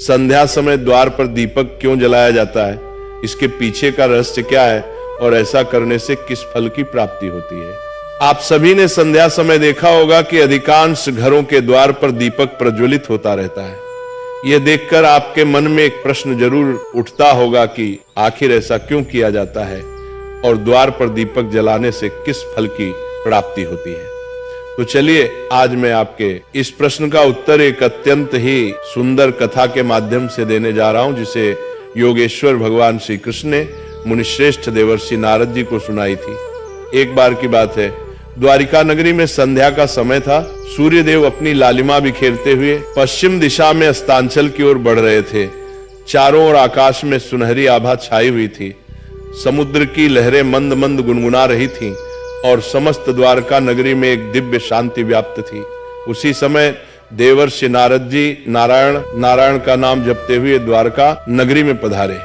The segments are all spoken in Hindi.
संध्या समय द्वार पर दीपक क्यों जलाया जाता है, इसके पीछे का रहस्य क्या है और ऐसा करने से किस फल की प्राप्ति होती है। आप सभी ने संध्या समय देखा होगा कि अधिकांश घरों के द्वार पर दीपक प्रज्वलित होता रहता है। यह देखकर आपके मन में एक प्रश्न जरूर उठता होगा कि आखिर ऐसा क्यों किया जाता है और द्वार पर दीपक जलाने से किस फल की प्राप्ति होती है। तो चलिए आज मैं आपके इस प्रश्न का उत्तर एक अत्यंत ही सुंदर कथा के माध्यम से देने जा रहा हूं, जिसे योगेश्वर भगवान श्री कृष्ण ने मुनिश्रेष्ठ देवर्षि नारद जी को सुनाई थी। एक बार की बात है, द्वारिका नगरी में संध्या का समय था। सूर्य देव अपनी लालिमा बिखेरते हुए पश्चिम दिशा में अस्तांचल की ओर बढ़ रहे थे। चारों ओर आकाश में सुनहरी आभा छाई हुई थी। समुद्र की लहरें मंद मंद गुनगुना रही थीं और समस्त द्वारका नगरी में एक दिव्य शांति व्याप्त थी। उसी समय देवर्षि नारद जी नारायण का नाम जपते हुए द्वारका नगरी में पधारे।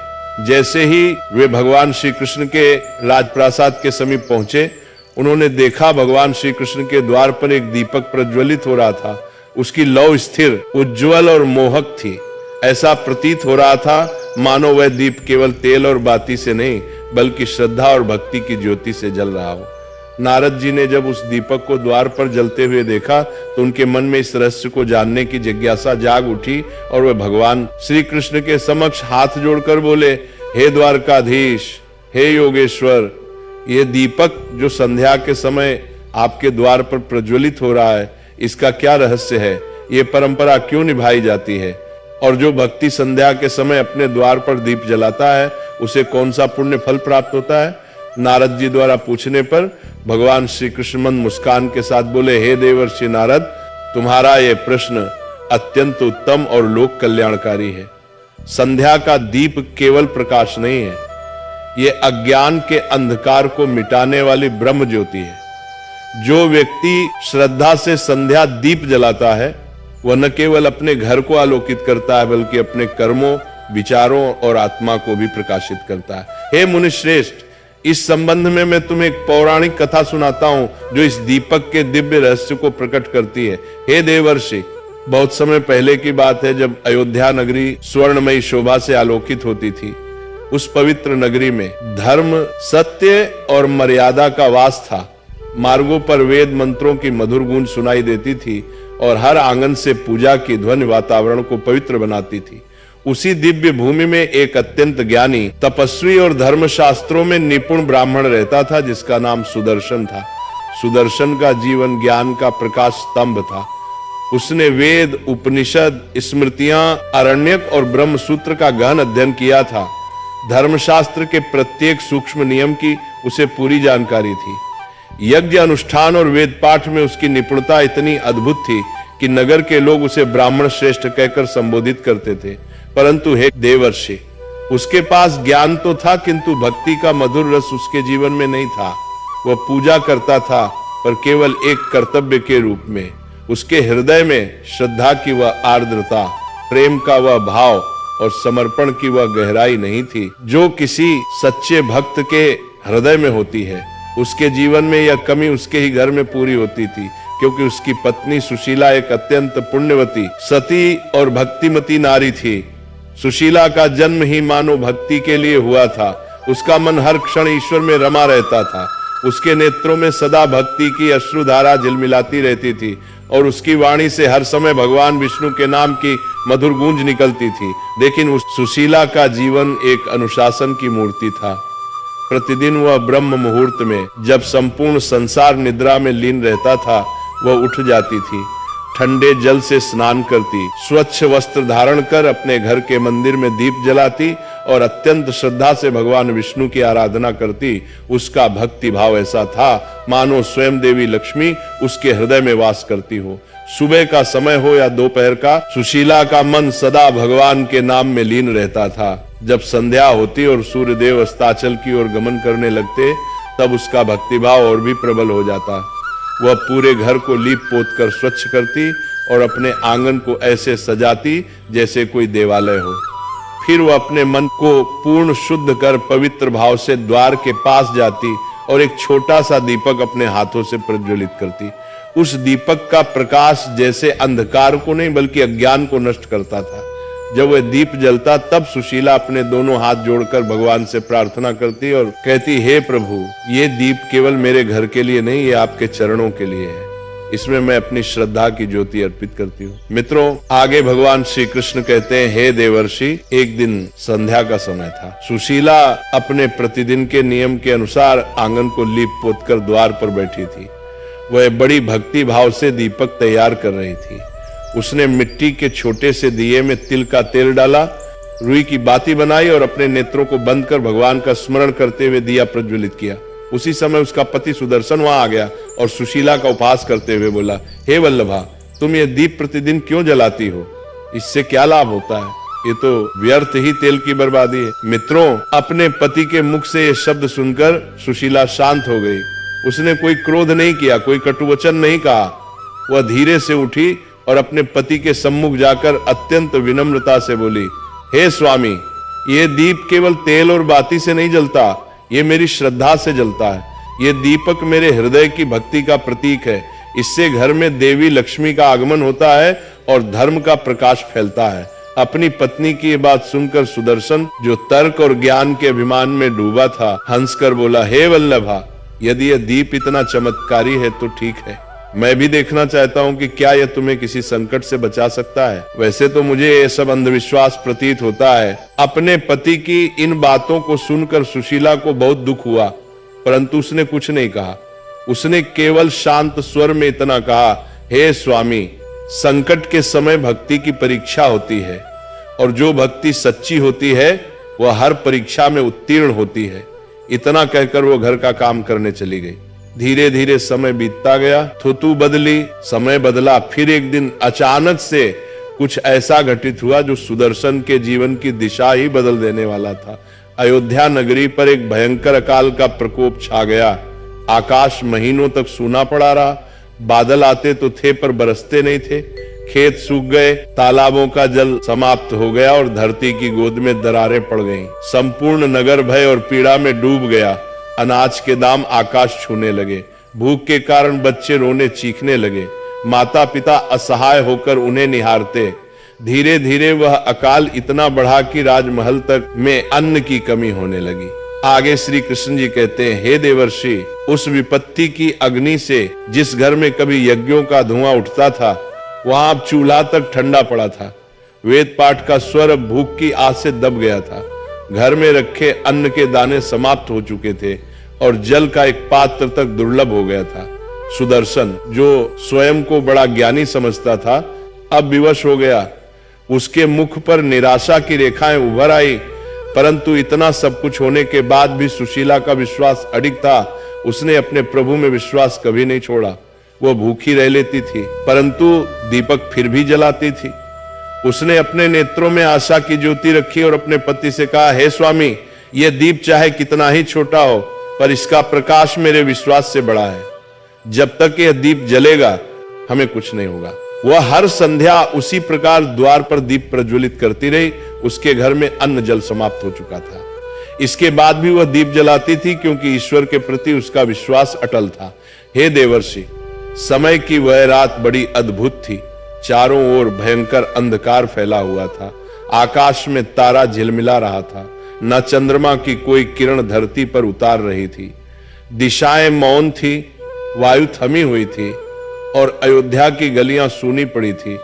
जैसे ही वे भगवान श्री कृष्ण के राजप्रासाद के समीप पहुंचे, उन्होंने देखा भगवान श्री कृष्ण के द्वार पर एक दीपक प्रज्वलित हो रहा था। उसकी लौ स्थिर, उज्ज्वल और मोहक थी। ऐसा प्रतीत हो रहा था मानो वह दीप केवल तेल और बाती से नहीं बल्कि श्रद्धा और भक्ति की ज्योति से जल रहा हो। नारद जी ने जब उस दीपक को द्वार पर जलते हुए देखा तो उनके मन में इस रहस्य को जानने की जिज्ञासा जाग उठी और वे भगवान श्री कृष्ण के समक्ष हाथ जोड़कर बोले, हे द्वारकाधीश, हे योगेश्वर, ये दीपक जो संध्या के समय आपके द्वार पर प्रज्वलित हो रहा है, इसका क्या रहस्य है? ये परंपरा क्यों निभाई जाती है? और जो भक्ति संध्या के समय अपने द्वार पर दीप जलाता है उसे कौन सा पुण्य फल प्राप्त होता है? नारद जी द्वारा पूछने पर भगवान श्री कृष्ण मंद मुस्कान के साथ बोले, हे देवर्षि नारद, तुम्हारा यह प्रश्न अत्यंत उत्तम और लोक कल्याणकारी है। संध्या का दीप केवल प्रकाश नहीं है, यह अज्ञान के अंधकार को मिटाने वाली ब्रह्म ज्योति है। जो व्यक्ति श्रद्धा से संध्या दीप जलाता है वह न केवल अपने घर को आलोकित करता है बल्कि अपने कर्मों, विचारों और आत्मा को भी प्रकाशित करता है। हे मुनिश्रेष्ठ, इस संबंध में मैं तुम्हें एक पौराणिक कथा सुनाता हूं जो इस दीपक के दिव्य रहस्य को प्रकट करती है। हे देवर्षि, बहुत समय पहले की बात है जब अयोध्या नगरी स्वर्णमयी शोभा से आलोकित होती थी। उस पवित्र नगरी में धर्म, सत्य और मर्यादा का वास था। मार्गों पर वेद मंत्रों की मधुर गूंज सुनाई देती थी और हर आंगन से पूजा की ध्वनि वातावरण को पवित्र बनाती थी। उसी दिव्य भूमि में एक अत्यंत ज्ञानी, तपस्वी और धर्मशास्त्रों में निपुण ब्राह्मण रहता था जिसका नाम सुदर्शन था। सुदर्शन का जीवन ज्ञान का प्रकाश स्तंभ था। उसने वेद, उपनिषद, स्मृतियां, अरण्यक और ब्रह्म सूत्र का गहन अध्ययन किया था। धर्मशास्त्र के प्रत्येक सूक्ष्म नियम की उसे पूरी जानकारी थी। यज्ञ अनुष्ठान और वेद पाठ में उसकी निपुणता इतनी अद्भुत थी कि नगर के लोग उसे ब्राह्मण श्रेष्ठ कहकर संबोधित करते थे। परंतु हे देवर्षि, उसके पास ज्ञान तो था किंतु भक्ति का मधुर रस उसके जीवन में नहीं था। वह पूजा करता था पर केवल एक कर्तव्य के रूप में। उसके हृदय में श्रद्धा की वह आर्द्रता, प्रेम का वह भाव और समर्पण की वह गहराई नहीं थी जो किसी सच्चे भक्त के हृदय में होती है। उसके जीवन में यह कमी उसके ही घर में पूरी होती थी क्योंकि उसकी पत्नी सुशीला एक अत्यंत पुण्यवती, सती और भक्तिमती नारी थी। सुशीला का जन्म ही मानो भक्ति के लिए हुआ था। उसका मन हर क्षण ईश्वर में रमा रहता था। उसके नेत्रों में सदा भक्ति की अश्रुधारा झिलमिलाती रहती थी और उसकी वाणी से हर समय भगवान विष्णु के नाम की मधुर गूंज निकलती थी। लेकिन उस सुशीला का जीवन एक अनुशासन की मूर्ति था। प्रतिदिन वह ब्रह्म मुहूर्त में, जब संपूर्ण संसार निद्रा में लीन रहता था, वह उठ जाती थी, ठंडे जल से स्नान करती, स्वच्छ वस्त्र धारण कर अपने घर के मंदिर में दीप जलाती और अत्यंत श्रद्धा से भगवान विष्णु की आराधना करती। उसका भक्ति भाव ऐसा था मानो स्वयं देवी लक्ष्मी उसके हृदय में वास करती हो। सुबह का समय हो या दोपहर का, सुशीला का मन सदा भगवान के नाम में लीन रहता था। जब संध्या होती और सूर्य देव अस्ताचल की ओर गमन करने लगते तब उसका भक्तिभाव और भी प्रबल हो जाता। वह पूरे घर को लीप पोत कर स्वच्छ करती और अपने आंगन को ऐसे सजाती जैसे कोई देवालय हो। फिर वह अपने मन को पूर्ण शुद्ध कर पवित्र भाव से द्वार के पास जाती और एक छोटा सा दीपक अपने हाथों से प्रज्वलित करती। उस दीपक का प्रकाश जैसे अंधकार को नहीं बल्कि अज्ञान को नष्ट करता था। जब वह दीप जलता तब सुशीला अपने दोनों हाथ जोड़कर भगवान से प्रार्थना करती और कहती, हे प्रभु, ये दीप केवल मेरे घर के लिए नहीं, ये आपके चरणों के लिए है। इसमें मैं अपनी श्रद्धा की ज्योति अर्पित करती हूँ। मित्रों, आगे भगवान श्री कृष्ण कहते हैं, हे देवर्षि, एक दिन संध्या का समय था। सुशीला अपने प्रतिदिन के नियम के अनुसार आंगन को लीप पोत कर द्वार पर बैठी थी। वह बड़ी भक्ति भाव से दीपक तैयार कर रही थी। उसने मिट्टी के छोटे से दिए में तिल का तेल डाला, रुई की बाती बनाई और अपने नेत्रों को बंद कर भगवान का स्मरण करते हुए दिया प्रज्वलित किया। उसी समय उसका पति सुदर्शन वहां आ गया और सुशीला का उपहास करते हुए बोला, हे वल्लभा, तुम ये दीप प्रतिदिन क्यों जलाती हो? इससे क्या लाभ होता है? ये तो व्यर्थ ही तेल की बर्बादी है। मित्रों, अपने पति के मुख से ये शब्द सुनकर सुशीला शांत हो गई। उसने कोई क्रोध नहीं किया, कोई कटुवचन नहीं कहा। वह धीरे से उठी और अपने पति के सम्मुख जाकर अत्यंत विनम्रता से बोली, हे स्वामी, ये दीप केवल तेल और बाती से नहीं जलता, ये मेरी श्रद्धा से जलता है। ये दीपक मेरे हृदय की भक्ति का प्रतीक है। इससे घर में देवी लक्ष्मी का आगमन होता है और धर्म का प्रकाश फैलता है। अपनी पत्नी की ये बात सुनकर सुदर्शन, जो तर्क और ज्ञान के अभिमान में डूबा था, हंसकर बोला, हे वल्लभा, यदि यह दीप इतना चमत्कारी है तो ठीक है। मैं भी देखना चाहता हूं कि क्या यह तुम्हें किसी संकट से बचा सकता है। वैसे तो मुझे ये सब अंधविश्वास प्रतीत होता है। अपने पति की इन बातों को सुनकर सुशीला को बहुत दुख हुआ, परंतु उसने कुछ नहीं कहा। उसने केवल शांत स्वर में इतना कहा, हे स्वामी, संकट के समय भक्ति की परीक्षा होती है और जो भक्ति सच्ची होती है वह हर परीक्षा में उत्तीर्ण होती है। इतना कहकर वो घर का काम करने चली गई। धीरे धीरे समय बीतता गया, ऋतु बदली, समय बदला। फिर एक दिन अचानक से कुछ ऐसा घटित हुआ जो सुदर्शन के जीवन की दिशा ही बदल देने वाला था। अयोध्या नगरी पर एक भयंकर अकाल का प्रकोप छा गया। आकाश महीनों तक सूना पड़ा रहा। बादल आते तो थे पर बरसते नहीं थे। खेत सूख गए, तालाबों का जल समाप्त हो गया और धरती की गोद में दरारें पड़ गईं। संपूर्ण नगर भय और पीड़ा में डूब गया। अनाज के दाम आकाश छूने लगे। भूख के कारण बच्चे रोने चीखने लगे। माता पिता असहाय होकर उन्हें निहारते। धीरे धीरे वह अकाल इतना बढ़ा कि राजमहल तक में अन्न की कमी होने लगी। आगे श्री कृष्ण जी कहते हैं, हे देवर्षि, उस विपत्ति की अग्नि से जिस घर में कभी यज्ञों का धुआं उठता था, वहां अब चूल्हा तक ठंडा पड़ा था। वेद पाठ का स्वर अब भूख की आग से दब गया था। घर में रखे अन्न के दाने समाप्त हो चुके थे और जल का एक पात्र तक दुर्लभ हो गया था। सुदर्शन, जो स्वयं को बड़ा ज्ञानी समझता था, अब विवश हो गया। उसके मुख पर निराशा की रेखाएं उभर आई, परंतु इतना सब कुछ होने के बाद भी सुशीला का विश्वास अडिग था। उसने अपने प्रभु में विश्वास कभी नहीं छोड़ा। वो भूखी रह लेती थी, परंतु दीपक फिर भी जलाती थी। उसने अपने नेत्रों में आशा की ज्योति रखी और अपने पति से कहा, हे स्वामी, यह दीप चाहे कितना ही छोटा हो, पर इसका प्रकाश मेरे विश्वास से बड़ा है। जब तक यह दीप जलेगा हमें कुछ नहीं होगा। वह हर संध्या उसी प्रकार द्वार पर दीप प्रज्वलित करती रही। उसके घर में अन्न जल समाप्त हो चुका था। इसके बाद भी वह दीप जलाती थी, क्योंकि ईश्वर के प्रति उसका विश्वास अटल था। हे देवर्षि, समय की वह रात बड़ी अद्भुत थी। चारों ओर भयंकर अंधकार फैला हुआ था। आकाश में तारा झिलमिला रहा था। न चंद्रमा की कोई किरण धरती पर उतार रही थी। दिशाएं मौन थी, वायु थमी हुई थी और अयोध्या की गलियां सूनी पड़ी थी।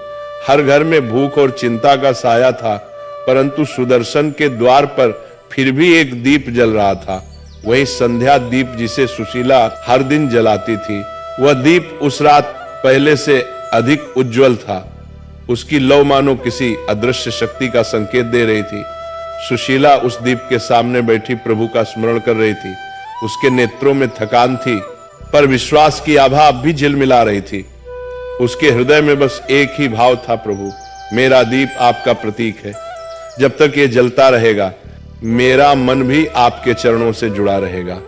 हर घर में भूख और चिंता का साया था, परंतु सुदर्शन के द्वार पर फिर भी एक दीप जल रहा था। वही संध्या दीप जिसे सुशीला हर दिन जलाती थी। वह दीप उस रात पहले से अधिक उज्जवल था। उसकी लौ मानो किसी अदृश्य शक्ति का संकेत दे रही थी। सुशीला उस दीप के सामने बैठी प्रभु का स्मरण कर रही थी। उसके नेत्रों में थकान थी, पर विश्वास की आभा अब भी झिलमिला रही थी। उसके हृदय में बस एक ही भाव था, प्रभु, मेरा दीप आपका प्रतीक है। जब तक ये जलता रहेगा, मेरा मन भी आपके चरणों से जुड़ा रहेगा।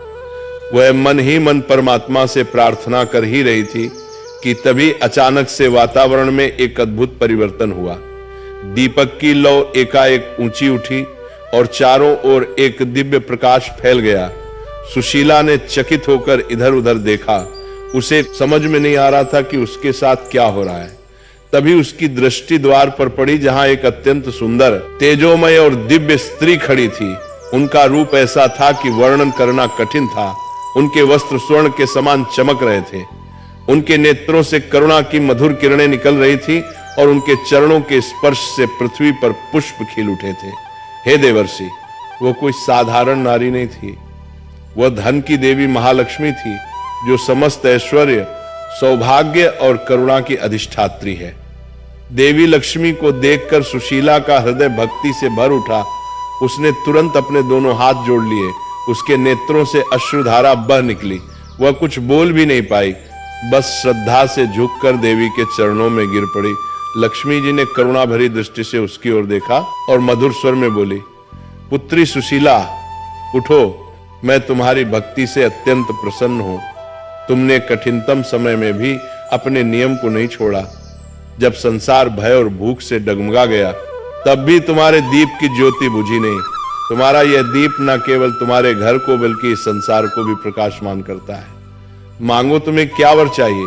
वह मन ही मन परमात्मा से प्रार्थना कर ही रही थी कि तभी अचानक से वातावरण में एक अद्भुत परिवर्तन हुआ। दीपक की लौ एकाएक ऊंची उठी और चारों ओर एक दिव्य प्रकाश फैल गया। सुशीला ने चकित होकर इधर उधर देखा। उसे समझ में नहीं आ रहा था कि उसके साथ क्या हो रहा है। तभी उसकी दृष्टि द्वार पर पड़ी, जहां एक अत्यंत सुंदर, तेजोमय और दिव्य स्त्री खड़ी थी। उनका रूप ऐसा था कि वर्णन करना कठिन था। उनके वस्त्र स्वर्ण के समान चमक रहे थे। उनके नेत्रों से करुणा की मधुर किरणें निकल रही थी और उनके चरणों के स्पर्श से पृथ्वी पर पुष्प खिल उठे थे। हे देवर्षि, वो कोई साधारण नारी नहीं थी। वह धन की देवी महालक्ष्मी थी, जो समस्त ऐश्वर्य, सौभाग्य और करुणा की अधिष्ठात्री है। देवी लक्ष्मी को देखकर सुशीला का हृदय भक्ति से भर उठा। उसने तुरंत अपने दोनों हाथ जोड़ लिए। उसके नेत्रों से अश्रुधारा बह निकली। वह कुछ बोल भी नहीं पाई, बस श्रद्धा से झुककर देवी के चरणों में गिर पड़ी। लक्ष्मी जी ने करुणा भरी दृष्टि से उसकी ओर देखा और मधुर स्वर में बोली, पुत्री सुशीला, उठो, मैं तुम्हारी भक्ति से अत्यंत प्रसन्न हूं। तुमने कठिनतम समय में भी अपने नियम को नहीं छोड़ा। जब संसार भय और भूख से डगमगा गया, तब भी तुम्हारे दीप की ज्योति बुझी नहीं। तुम्हारा यह दीप न केवल तुम्हारे घर को बल्कि इस संसार को भी प्रकाशमान करता है। मांगो, तुम्हें क्या वर चाहिए?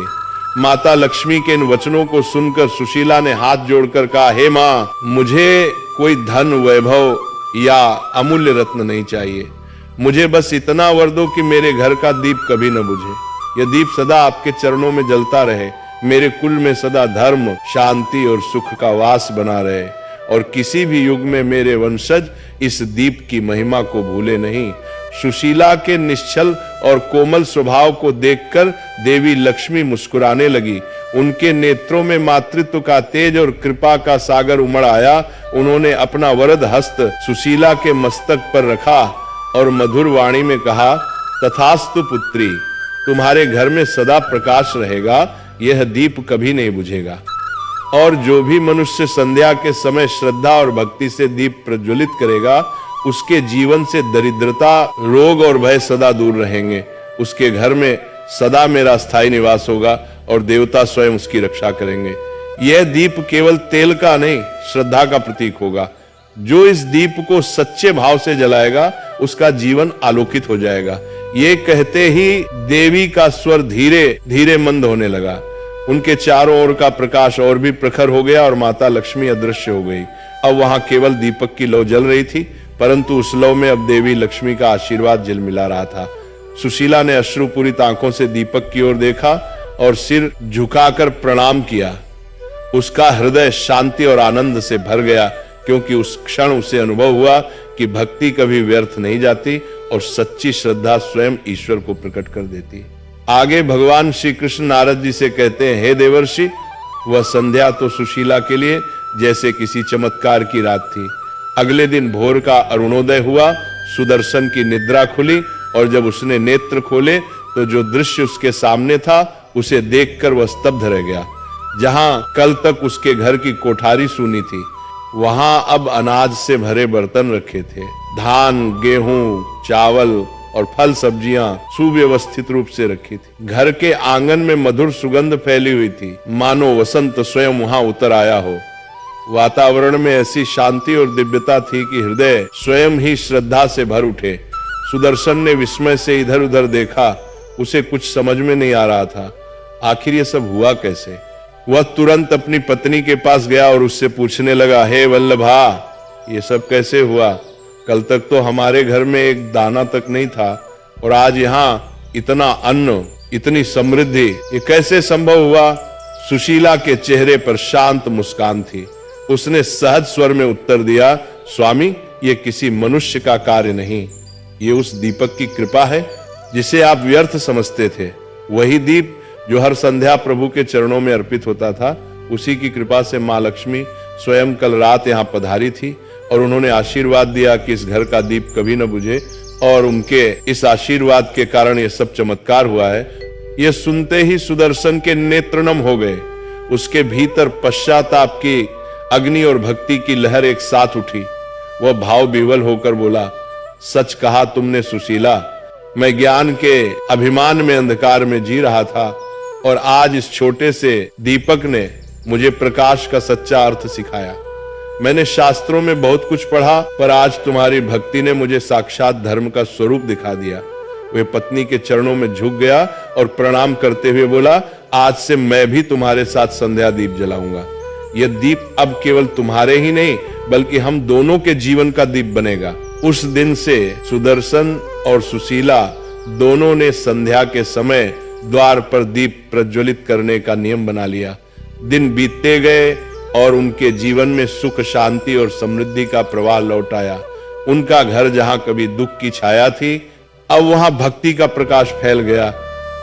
माता लक्ष्मी के इन वचनों को सुनकर सुशीला ने हाथ जोड़कर कहा, हे माँ, मुझे कोई धन, वैभव या अमूल्य रत्न नहीं चाहिए। मुझे बस इतना वर दो कि मेरे घर का दीप कभी न बुझे। यह दीप सदा आपके चरणों में जलता रहे। मेरे कुल में सदा धर्म, शांति और सुख का वास बना रहे और किसी भी युग में मेरे वंशज इस दीप की महिमा को भूले नहीं। सुशीला के निश्चल और कोमल स्वभाव को देखकर देवी लक्ष्मी मुस्कुराने लगी। उनके नेत्रों में मातृत्व का तेज और कृपा का सागर उमड़ आया। उन्होंने अपना वरद हस्त सुशीला के मस्तक पर रखा और मधुर वाणी में कहा, तथास्तु पुत्री, तुम्हारे घर में सदा प्रकाश रहेगा, यह दीप कभी नहीं बुझेगा। और जो भी मनुष्य संध्या के समय श्रद्धा और भक्ति से दीप प्रज्वलित करेगा, उसके जीवन से दरिद्रता, रोग और भय सदा दूर रहेंगे। उसके घर में सदा मेरा स्थायी निवास होगा और देवता स्वयं उसकी रक्षा करेंगे। यह दीप केवल तेल का नहीं, श्रद्धा का प्रतीक होगा। जो इस दीप को सच्चे भाव से जलाएगा, उसका जीवन आलोकित हो जाएगा। ये कहते ही देवी का स्वर धीरे धीरे मंद होने लगा। उनके चारों ओर का प्रकाश और भी प्रखर हो गया और माता लक्ष्मी अदृश्य हो गई। अब वहां केवल दीपक की लौ जल रही थी, परंतु उस लौ में अब देवी लक्ष्मी का आशीर्वाद झिलमिला रहा था। सुशीला ने अश्रुपूरित आंखों से दीपक की ओर देखा और सिर झुकाकर प्रणाम किया। उसका हृदय शांति और आनंद से भर गया, क्योंकि उस क्षण उसे अनुभव हुआ कि भक्ति कभी व्यर्थ नहीं जाती और सच्ची श्रद्धा स्वयं ईश्वर को प्रकट कर देती। आगे भगवान श्री कृष्ण नारद जी से कहते हैं, हे देवर्षि, वह संध्या तो सुशीला के लिए जैसे किसी चमत्कार की रात थी। अगले दिन भोर का अरुणोदय हुआ। सुदर्शन की निद्रा खुली और जब उसने नेत्र खोले तो जो दृश्य उसके सामने था, उसे देखकर वह स्तब्ध रह गया। जहां कल तक उसके घर की कोठारी सूनी थी, वहां अब अनाज से भरे बर्तन रखे थे। धान, गेहूं, चावल और फल सब्जियां सुव्यवस्थित रूप से रखी थी। घर के आंगन में मधुर सुगंध फैली हुई थी, मानो वसंत स्वयं वहां उतर आया हो। वातावरण में ऐसी शांति और दिव्यता थी कि हृदय स्वयं ही श्रद्धा से भर उठे। सुदर्शन ने विस्मय से इधर उधर देखा। उसे कुछ समझ में नहीं आ रहा था, आखिर ये सब हुआ कैसे। वह तुरंत अपनी पत्नी के पास गया और उससे पूछने लगा, हे वल्लभा, ये सब कैसे हुआ? कल तक तो हमारे घर में एक दाना तक नहीं था और आज यहाँ इतना अन्न, इतनी समृद्धि, ये कैसे संभव हुआ? सुशीला के चेहरे पर शांत मुस्कान थी। उसने सहज स्वर में उत्तर दिया, स्वामी, ये किसी मनुष्य का कार्य नहीं, ये उस दीपक की कृपा है जिसे आप व्यर्थ समझते थे। वही दीप जो हर संध्या प्रभु के चरणों में अर्पित होता था, उसी की कृपा से माँ लक्ष्मी स्वयं कल रात यहाँ पधारी थी और उन्होंने आशीर्वाद दिया कि इस घर का दीप कभी न बुझे, और उनके इस आशीर्वाद के कारण ये सब चमत्कार हुआ है। ये सुनते ही सुदर्शन के नेत्र नम हो गए। उसके भीतर पश्चाताप की अग्नि और भक्ति की लहर एक साथ उठी। वह भाव विवल होकर बोला, सच कहा तुमने सुशीला, मैं ज्ञान के अभिमान में अंधकार में जी रहा था और आज इस छोटे से दीपक ने मुझे प्रकाश का सच्चा अर्थ सिखाया। मैंने शास्त्रों में बहुत कुछ पढ़ा, पर आज तुम्हारी भक्ति ने मुझे साक्षात धर्म का स्वरूप दिखा दिया। वे पत्नी के चरणों में झुक गया और प्रणाम करते हुए बोला, आज से मैं भी तुम्हारे साथ संध्या दीप जलाऊंगा। यह दीप अब केवल तुम्हारे ही नहीं बल्कि हम दोनों के जीवन का दीप बनेगा। उस दिन से सुदर्शन और सुशीला दोनों ने संध्या के समय द्वार पर दीप प्रज्वलित करने का नियम बना लिया। दिन बीतते गए और उनके जीवन में सुख, शांति और समृद्धि का प्रवाह लौट आया। उनका घर जहां कभी दुख की छाया थी, अब वहां भक्ति का प्रकाश फैल गया।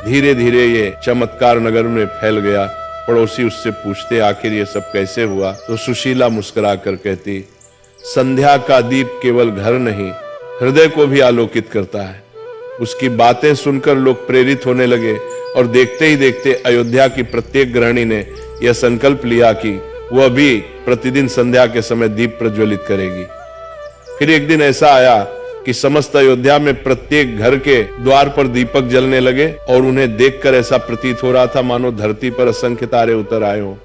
धीरे धीरे ये चमत्कार नगर में फैल गया। पड़ोसी उससे पूछते, आखिर ये सब कैसे हुआ? तो सुशीला मुस्कुरा कर कहती, संध्या का दीप केवल घर नहीं, हृदय को भी आलोकित करता है। उसकी बातें सुनकर लोग प्रेरित होने लगे और देखते ही देखते अयोध्या की प्रत्येक गृहिणी ने यह संकल्प लिया कि वह भी प्रतिदिन संध्या के समय दीप प्रज्वलित करेगी। फिर एक दिन ऐसा आया कि समस्त अयोध्या में प्रत्येक घर के द्वार पर दीपक जलने लगे और उन्हें देखकर ऐसा प्रतीत हो रहा था मानो धरती पर असंख्य तारे उतर आए हों।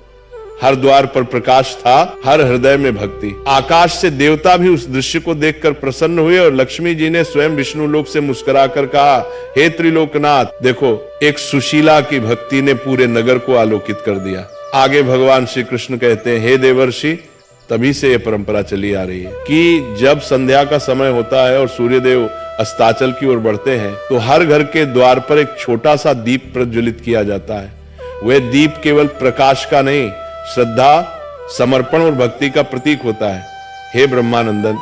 हर द्वार पर प्रकाश था, हर हृदय में भक्ति। आकाश से देवता भी उस दृश्य को देखकर प्रसन्न हुए और लक्ष्मी जी ने स्वयं विष्णु लोक से मुस्कुराकर कहा, हे त्रिलोकनाथ, देखो एक सुशीला की भक्ति ने पूरे नगर को आलोकित कर दिया। आगे भगवान श्री कृष्ण कहते हैं, हे देवर्षि, तभी से यह परंपरा चली आ रही है कि जब संध्या का समय होता है और सूर्यदेव अस्ताचल की ओर बढ़ते हैं तो हर घर के द्वार पर एक छोटा सा दीप प्रज्वलित किया जाता है। वह दीप केवल प्रकाश का नहीं, श्रद्धा, समर्पण और भक्ति का प्रतीक होता है। हे ब्रह्मानंदन,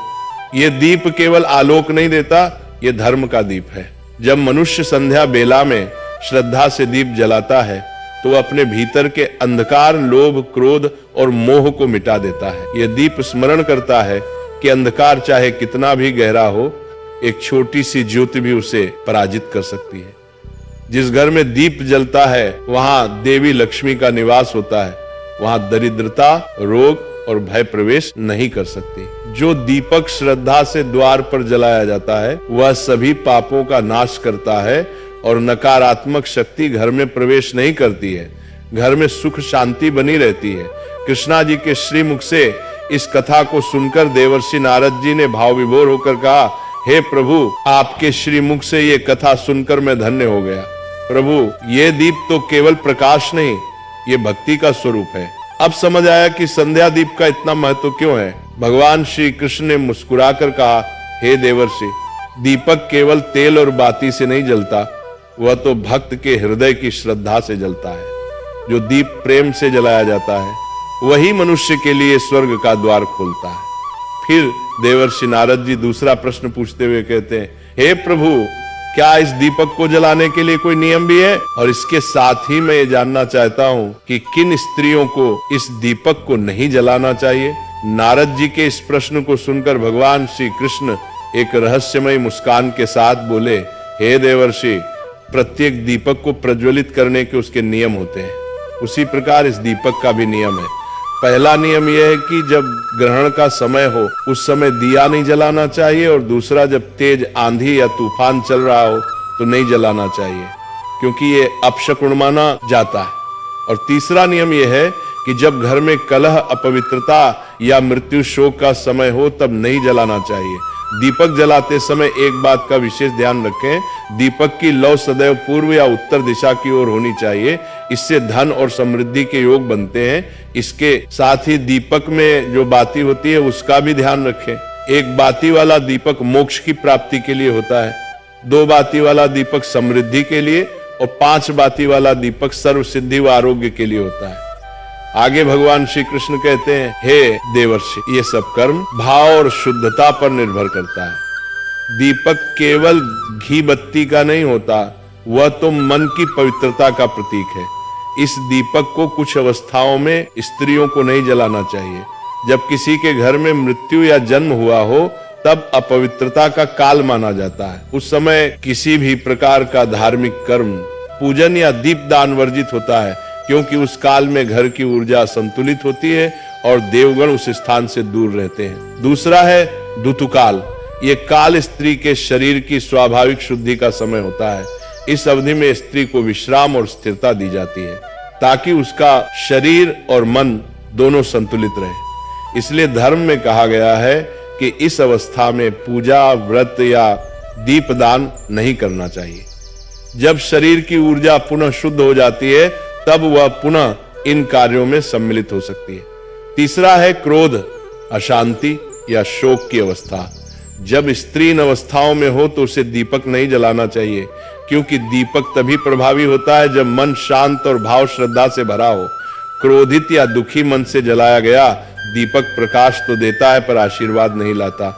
यह दीप केवल आलोक नहीं देता, यह धर्म का दीप है। जब मनुष्य संध्या बेला में श्रद्धा से दीप जलाता है तो अपने भीतर के अंधकार, लोभ, क्रोध और मोह को मिटा देता है। यह दीप स्मरण करता है कि अंधकार चाहे कितना भी गहरा हो, एक छोटी सी ज्योति भी उसे पराजित कर सकती है। जिस घर में दीप जलता है वहां देवी लक्ष्मी का निवास होता है, वहां दरिद्रता, रोग और भय प्रवेश नहीं कर सकती। जो दीपक श्रद्धा से द्वार पर जलाया जाता है वह सभी पापों का नाश करता है और नकारात्मक शक्ति घर में प्रवेश नहीं करती है। घर में सुख शांति बनी रहती है। कृष्णा जी के श्रीमुख से इस कथा को सुनकर देवर्षि नारद जी ने भाव विभोर होकर कहा, हे प्रभु, आपके श्रीमुख से ये कथा सुनकर मैं धन्य हो गया। प्रभु, ये दीप तो केवल प्रकाश नहीं, ये भक्ति का स्वरूप है। अब समझ आया कि संध्या दीप का इतना महत्व क्यों है। भगवान श्री कृष्ण ने मुस्कुराकर कहा, हे देवर्षि, दीपक केवल तेल और बाती से नहीं जलता, वह तो भक्त के हृदय की श्रद्धा से जलता है। जो दीप प्रेम से जलाया जाता है वही मनुष्य के लिए स्वर्ग का द्वार खोलता है। फिर देवर्षि नारद जी दूसरा प्रश्न पूछते हुए कहते हैं, हे प्रभु, क्या इस दीपक को जलाने के लिए कोई नियम भी है? और इसके साथ ही मैं ये जानना चाहता हूँ कि किन स्त्रियों को इस दीपक को नहीं जलाना चाहिए? नारद जी के इस प्रश्न को सुनकर भगवान श्री कृष्ण एक रहस्यमय मुस्कान के साथ बोले, हे देवर्षि, प्रत्येक दीपक को प्रज्वलित करने के उसके नियम होते हैं। उसी प्रकार इस दीपक का भी नियम है। पहला नियम यह है कि जब ग्रहण का समय हो उस समय दिया नहीं जलाना चाहिए, और दूसरा, जब तेज आंधी या तूफान चल रहा हो तो नहीं जलाना चाहिए, क्योंकि ये अपशकुन माना जाता है। और तीसरा नियम यह है कि जब घर में कलह, अपवित्रता या मृत्यु शोक का समय हो तब नहीं जलाना चाहिए। दीपक जलाते समय एक बात का विशेष ध्यान रखें, दीपक की लौ सदैव पूर्व या उत्तर दिशा की ओर होनी चाहिए। इससे धन और समृद्धि के योग बनते हैं। इसके साथ ही दीपक में जो बाती होती है उसका भी ध्यान रखें। एक बाती वाला दीपक मोक्ष की प्राप्ति के लिए होता है, 2 बाती वाला दीपक समृद्धि के लिए, और 5 बाती वाला दीपक सर्व सिद्धि व आरोग्य के लिए होता है। आगे भगवान श्री कृष्ण कहते हैं, हे देवर्षि, ये सब कर्म भाव और शुद्धता पर निर्भर करता है। दीपक केवल घी बत्ती का नहीं होता, वह तो मन की पवित्रता का प्रतीक है। इस दीपक को कुछ अवस्थाओं में स्त्रियों को नहीं जलाना चाहिए। जब किसी के घर में मृत्यु या जन्म हुआ हो तब अपवित्रता का काल माना जाता है। उस समय किसी भी प्रकार का धार्मिक कर्म, पूजन या दीपदान वर्जित होता है, क्योंकि उस काल में घर की ऊर्जा संतुलित होती है और देवगण उस स्थान से दूर रहते हैं। दूसरा है ऋतुकाल। ये काल स्त्री के शरीर की स्वाभाविक शुद्धि का समय होता है। इस अवधि में स्त्री को विश्राम और स्थिरता दी जाती है ताकि उसका शरीर और मन दोनों संतुलित रहे। इसलिए धर्म में कहा गया है कि इस अवस्था में पूजा, व्रत या दीपदान नहीं करना चाहिए। जब शरीर की ऊर्जा पुनः शुद्ध हो जाती है तब वह पुनः इन कार्यों में सम्मिलित हो सकती है। तीसरा है क्रोध, अशांति या शोक की अवस्था। जब स्त्री इन अवस्थाओं में हो तो उसे दीपक नहीं जलाना चाहिए, क्योंकि दीपक तभी प्रभावी होता है जब मन शांत और भाव श्रद्धा से भरा हो। क्रोधित या दुखी मन से जलाया गया दीपक प्रकाश तो देता है पर आशीर्वाद नहीं लाता।